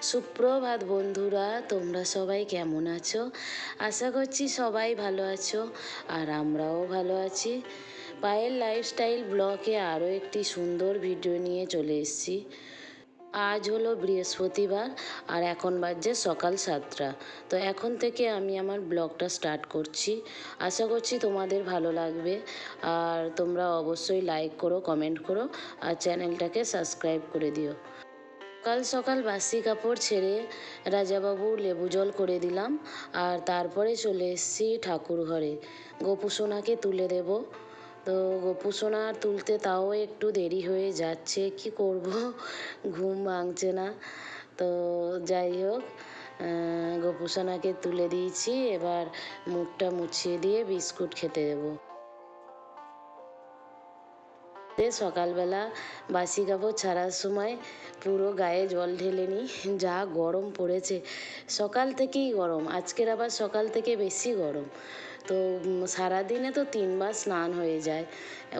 সুপ্রভাত বন্ধুরা, তোমরা সবাই কেমন আছো? আশা করছি সবাই ভালো আছো, আর আমরাও ভালো আছি। পায়েল লাইফস্টাইল ব্লগে আরও একটি সুন্দর ভিডিও নিয়ে চলে এসেছি। আজ হলো বৃহস্পতিবার, আর এখন বাজছে সকাল 7টা। তো এখন থেকে আমি আমার ব্লগটা স্টার্ট করছি। আশা করছি তোমাদের ভালো লাগবে, আর তোমরা অবশ্যই লাইক করো, কমেন্ট করো, আর চ্যানেলটাকে সাবস্ক্রাইব করে দিও। সকাল সকাল বাসি কাপড় ছেড়ে রাজাবাবু লেবু জল করে দিলাম, আর তারপরে চলে এসেছি ঠাকুর ঘরে। গোপুসোনাকে তুলে দেব। তো গোপুসোনা তুলতে তাও একটু দেরি হয়ে যাচ্ছে, কি করব, ঘুম ভাঙছে না। তো যাই হোক, গোপুসোনাকে তুলে দিয়েছি। এবার মুখটা মুছিয়ে দিয়ে বিস্কুট খেতে দেবো। সকালবেলা বাসি কাপড় ছাড়ার সময় পুরো গায়ে জল ঢেলে নিই, যা গরম পড়েছে। সকাল থেকেই গরম, আজকের আবার সকাল থেকে বেশি গরম। তো সারাদিনে তো 3বার স্নান হয়ে যায়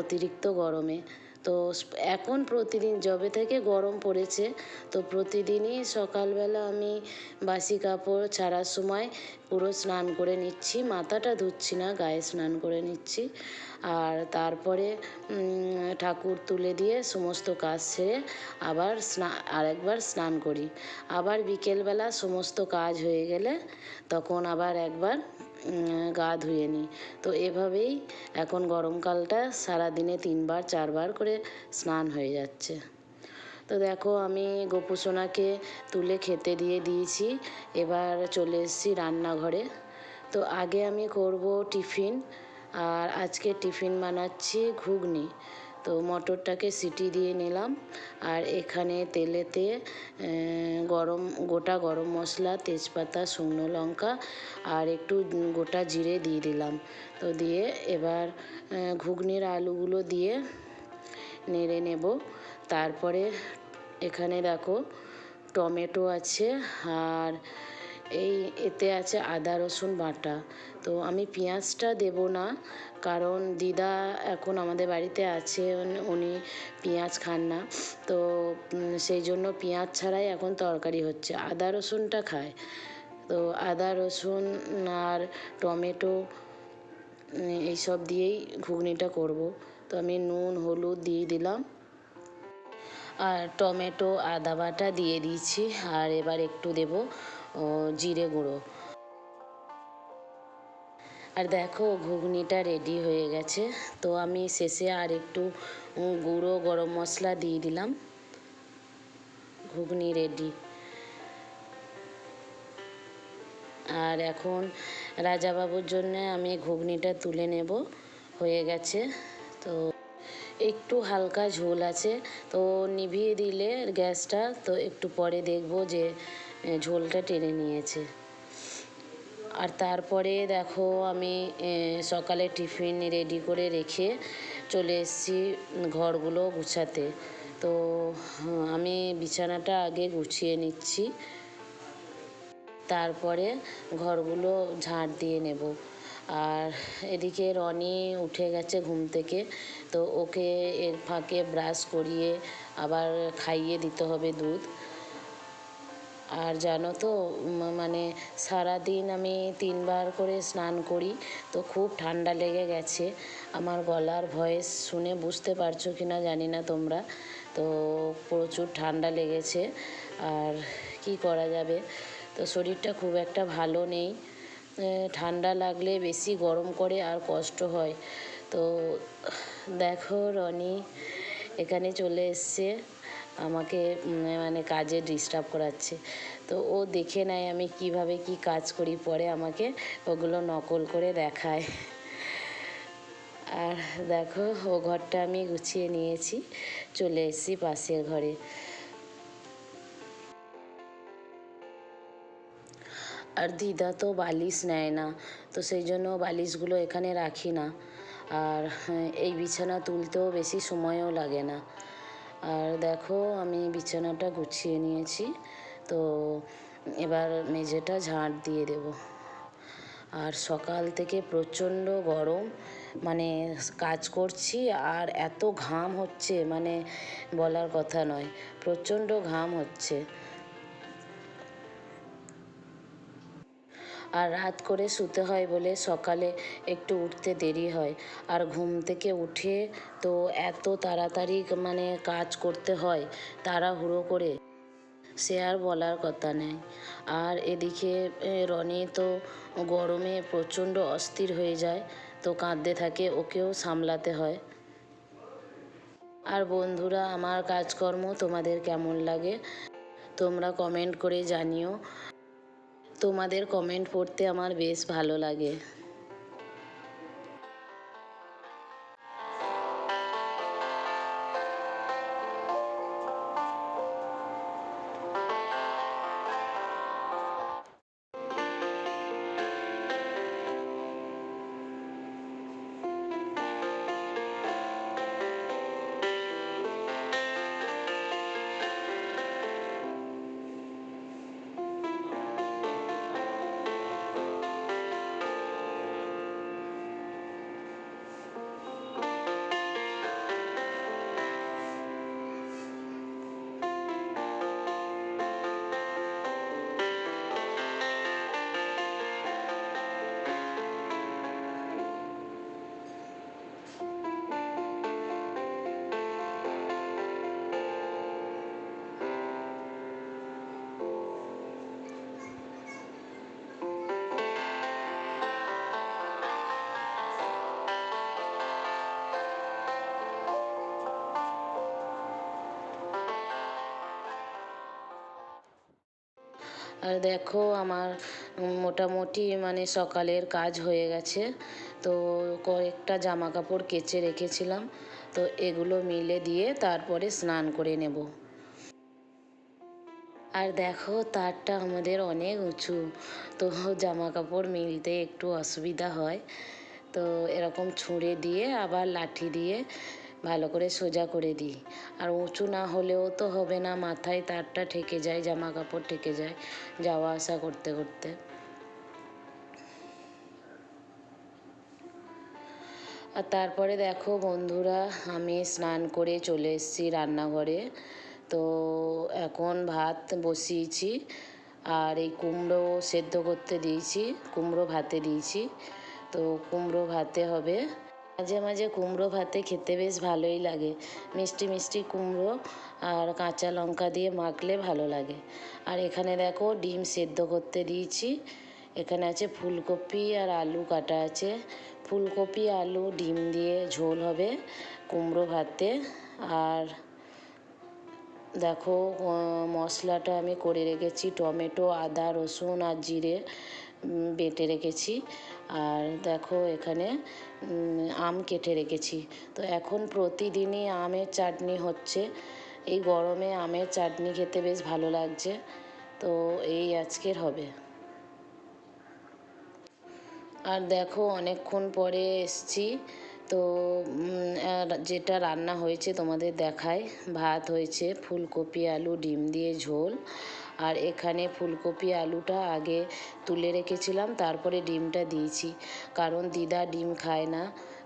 অতিরিক্ত গরমে। তো এখন প্রতিদিন যবে থেকে গরম পড়েছে, তো প্রতিদিনই সকালবেলা আমি বাসি কাপড় ছাড়ার সময় পুরো স্নান করে নিচ্ছি। মাথাটা ধুচ্ছি না, গায়ে স্নান করে নিচ্ছি। আর তারপরে ঠাকুর তুলে দিয়ে সমস্ত কাজ সেরে আবার আরেকবার স্নান করি। আবার বিকেলবেলা সমস্ত কাজ হয়ে গেলে তখন আবার একবার গা ধুয়ে নিই। তো এভাবেই এখন গরমকালটা সারাদিনে 3বার 4বার করে স্নান হয়ে যাচ্ছে। তো দেখো, আমি গোপুসোনাকে তুলে খেতে দিয়ে দিয়েছি। এবার চলে এসেছি রান্নাঘরে। তো আগে আমি করব টিফিন, আর আজকে টিফিন বানাচ্ছি ঘুগনি। তো মটরটাকে সিটি দিয়ে নিলাম, আর এখানে তেলেতে গোটা গরম মশলা, তেজপাতা, শুকনো লঙ্কা আর একটু গোটা জিরে দিয়ে দিলাম। তো দিয়ে এবার ঘুগনির আলুগুলো দিয়ে নেড়ে নেব। তারপরে এখানে দেখো টমেটো আছে, আর এতে আছে আদা রসুন বাটা। তো আমি পেঁয়াজটা দেব না, কারণ দিদা এখন আমাদের বাড়িতে আছে, উনি পেঁয়াজ খান না। তো সেই জন্য পেঁয়াজ ছাড়াই এখন তরকারি হচ্ছে, আদা রসুনটা খায়। তো আদা রসুন আর টমেটো এইসব দিয়েই ঘুগনিটা করব। তো আমি নুন হলুদ দিয়ে দিলাম, আর টমেটো আদা বাটা দিয়ে দিয়েছি, আর এবার একটু দেব জিরে গুঁড়ো। আর দেখো, ঘুগনিটা রেডি হয়ে গেছে। তো আমি শেষে আর একটু গুঁড়ো গরম মশলা দিয়ে দিলাম। ঘুগনি রেডি। আর এখন রাজাবাবুর জন্য আমি ঘুগনিটা তুলে নেব, হয়ে গেছে। তো একটু হালকা ঝোল আছে, তো নিভিয়ে দিলে গ্যাসটা, তো একটু পরে দেখব যে ঝোলটা টেনে নিয়েছে। আর তারপরে দেখো, আমি সকালে টিফিন রেডি করে রেখে চলে এসেছি ঘরগুলো গুছাতে। তো আমি বিছানাটা আগে গুছিয়ে নিচ্ছি, তারপরে ঘরগুলো ঝাঁট দিয়ে নেব। আর এদিকে রনি উঠে গেছে ঘুম থেকে, তো ওকে এর ফাঁকে ব্রাশ করিয়ে আবার খাইয়ে দিতে হবে দুধ। আর জানো তো, মানে সারাদিন আমি 3বার করে স্নান করি, তো খুব ঠান্ডা লেগে গেছে। আমার গলার ভয়েস শুনে বুঝতে পারছো কি না জানি না তোমরা। তো প্রচুর ঠান্ডা লেগেছে, আর কি করা যাবে। তো শরীরটা খুব একটা ভালো নেই। ঠান্ডা লাগলে বেশি গরম করে আর কষ্ট হয়। তো দেখো, রনি এখানে চলে এসছে, আমাকে মানে কাজে ডিস্টার্ব করাচ্ছে। তো ও দেখে নেয় আমি কিভাবে কি কাজ করি, পরে আমাকে ওগুলো নকল করে দেখায়। আর দেখো, ও ঘরটা আমি গুছিয়ে নিয়েছি, চলে এসেছি পাশের ঘরে। আর দিদা তো বালিশ নেয় না, তো সেই জন্য বালিশগুলো এখানে রাখি না। আর এই বিছানা তুলতেও বেশি সময়ও লাগে না। আর দেখো, আমি বিছানাটা গুছিয়ে নিয়েছি। তো এবার মেঝেটা ঝাঁট দিয়ে দেব। আর সকাল থেকে প্রচণ্ড গরম, মানে কাজ করছি আর এত ঘাম হচ্ছে, মানে বলার কথা নয়, প্রচণ্ড ঘাম হচ্ছে। আর রাত করে শুতে হয় বলে সকালে একটু উঠতে দেরি হয়। আর ঘুম থেকে উঠে তো এত তাড়াতাড়ি মানে কাজ করতে হয় তাড়াহুড়ো করে, সে আর বলার কথা নেই। আর এদিকে রনি তো গরমে প্রচণ্ড অস্থির হয়ে যায়, তো কাঁদতে থাকে, ওকেও সামলাতে হয়। আর বন্ধুরা, আমার কাজকর্ম তোমাদের কেমন লাগে তোমরা কমেন্ট করে জানিও। তোমাদের কমেন্ট পড়তে আমার বেশ ভালো লাগে। আর দেখো, আমার মোটামুটি মানে সকালের কাজ হয়ে গেছে। তো কয়েকটা জামা কাপড় কেচে রেখেছিলাম, তো এগুলো মিলে দিয়ে তারপরে স্নান করে নেব। আর দেখো, তারটা আমাদের অনেক উঁচু, তো জামা কাপড় মিলতে একটু অসুবিধা হয়। তো এরকম ছুঁড়ে দিয়ে আবার লাঠি দিয়ে ভালো করে সোজা করে দিই। আর উঁচু না হলেও তো হবে না, মাথায় তারটা ঠেকে যায়, জামা কাপড় ঠেকে যায় যাওয়া আসা করতে করতে। আর তারপরে দেখো বন্ধুরা, আমি স্নান করে চলে এসেছি রান্নাঘরে। তো এখন ভাত বসিয়েছি, আর এই কুমড়ো সেদ্ধ করতে দিয়েছি, কুমড়ো ভাতে দিয়েছি। তো কুমড়ো ভাতে হবে। মাঝে মাঝে কুমড়ো ভাতে খেতে বেশ ভালোই লাগে, মিষ্টি মিষ্টি কুমড়ো আর কাঁচা লঙ্কা দিয়ে মাখলে ভালো লাগে। আর এখানে দেখো, ডিম সেদ্ধ করতে দিয়েছি। এখানে আছে ফুলকপি আর আলু কাটা আছে। ফুলকপি আলু ডিম দিয়ে ঝোল হবে কুমড়ো ভাতে। আর দেখো, মশলাটা আমি করে রেখেছি, টমেটো, আদা, রসুন আর জিরে বেটে রেখেছি। আর দেখো, এখানে আম কেটে রেখেছি। তো এখন প্রতিদিনই আমের চাটনি হচ্ছে, এই গরমে আমের চাটনি খেতে বেশ ভালো লাগছে। তো এই আজকের হবে। আর দেখো, অনেকক্ষণ পরে এসছি। তো যেটা রান্না হয়েছে তোমাদের দেখাই। ভাত হয়েছে, ফুলকপি আলু ডিম দিয়ে ঝোল। আর এখানে ফুলকপি আলুটা আগে তুলে রেখেছিলাম, তারপরে ডিমটা দিয়েছি, কারণ দিদা ডিম খায় না,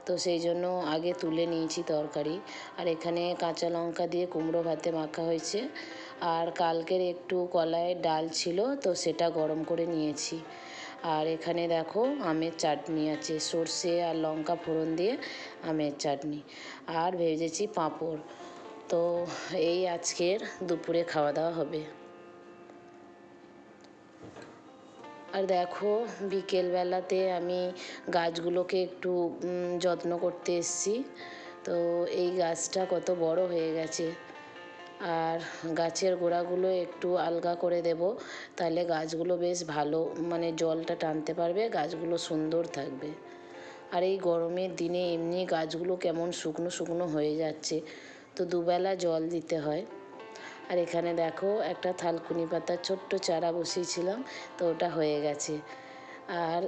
তো সেই জন্য আগে তুলে নিয়েছি তরকারি। আর এখানে কাঁচা লঙ্কা দিয়ে কুমড়ো ভাতে মাখা হয়েছে। আর কালকের একটু কলাইয়ের ডাল ছিল, তো সেটা গরম করে নিয়েছি। আর এখানে দেখো, আমের চাটনি আছে, সর্ষে আর লঙ্কা ফোড়ন দিয়ে আমের চাটনি। আর ভেজেছি পাঁপড়। তো এই আজকের দুপুরে খাওয়া দাওয়া হবে। আর দেখো, বিকেলবেলাতে আমি গাছগুলোকে একটু যত্ন করতে এসেছি। তো এই গাছটা কত বড় হয়ে গেছে। আর গাছের গোড়াগুলো একটু আলগা করে দেব, তাহলে গাছগুলো বেশ ভালো মানে জলটা টানতে পারবে, গাছগুলো সুন্দর থাকবে। আর এই গরমের দিনে এমনি গাছগুলো কেমন শুকনো শুকনো হয়ে যাচ্ছে, তো দুবেলা জল দিতে হয়। আর এখানে দেখো, একটা থালকুনি পাতার ছোট্ট চারা বসিয়েছিলাম, তো ওটা হয়ে গেছে। আর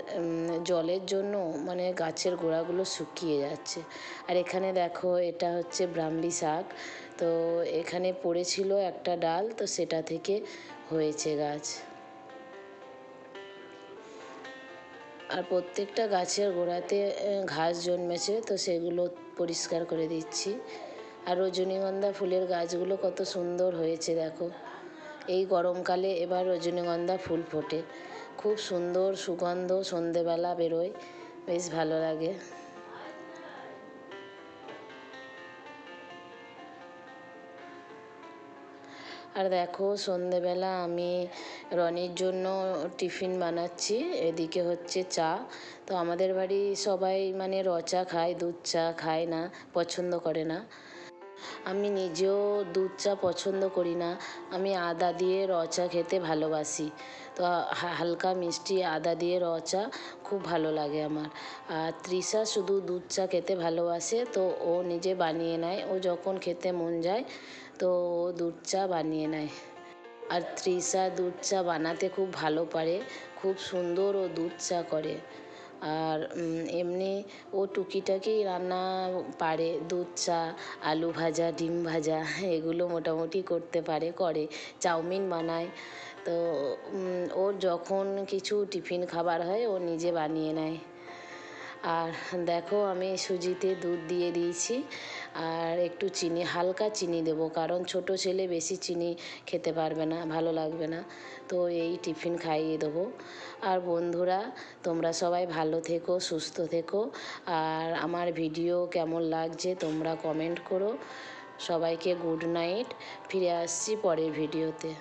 জলের জন্য মানে গাছের গোড়াগুলো শুকিয়ে যাচ্ছে। আর এখানে দেখো, এটা হচ্ছে ব্রাহ্মী শাক। তো এখানে পড়েছিল একটা ডাল, তো সেটা থেকে হয়েছে গাছ। আর প্রত্যেকটা গাছের গোড়াতে ঘাস জন্মেছে, তো সেগুলো পরিষ্কার করে দিচ্ছি। আর রজনীগন্ধা ফুলের গাছগুলো কত সুন্দর হয়েছে দেখো। এই গরমকালে এবার রজনীগন্ধা ফুল ফোটে, খুব সুন্দর সুগন্ধ সন্ধেবেলা বেরোয়, বেশ ভালো লাগে। আর দেখো সন্ধেবেলা আমি রনির জন্য টিফিন বানাচ্ছি, এদিকে হচ্ছে চা। তো আমাদের বাড়ি সবাই মানে র চা খায়, দুধ চা খায় না, পছন্দ করে না। আমি নিজেও দুধ চা পছন্দ করি না, আমি আদা দিয়ে র চা খেতে ভালোবাসি। তো হালকা মিষ্টি আদা দিয়ে র চা খুব ভালো লাগে আমার। আর তৃষা শুধু দুধ চা খেতে ভালোবাসে, তো ও নিজে বানিয়ে নেয়, ও যখন খেতে মন যায় তো ও দুধ চা বানিয়ে নেয়। আর তৃষা দুধ চা বানাতে খুব ভালো পারে, খুব সুন্দর ও দুধ চা করে। আর এমনি ও টুকিটাকি রান্না পারে, দুধ চা, আলু ভাজা, ডিম ভাজা এগুলো মোটামুটি করতে পারে, করে। চাউমিন বানায়। তো ওর যখন কিছু টিফিন খাবার হয় ও নিজে বানিয়ে নেয়। আর দেখো আমি সুজিতে দুধ দিয়ে দিয়েছি, আর একটু চিনি, হালকা চিনি দেবো, কারণ ছোটো ছেলে বেশি চিনি খেতে পারবে না, ভালো লাগবে না। তো এই টিফিন খাইয়ে দেবো। আর বন্ধুরা, তোমরা সবাই ভালো থেকো, সুস্থ থেকো। আর আমার ভিডিও কেমন লাগছে তোমরা কমেন্ট করো। সবাইকে গুড নাইট, ফিরে আসছি পরের ভিডিওতে।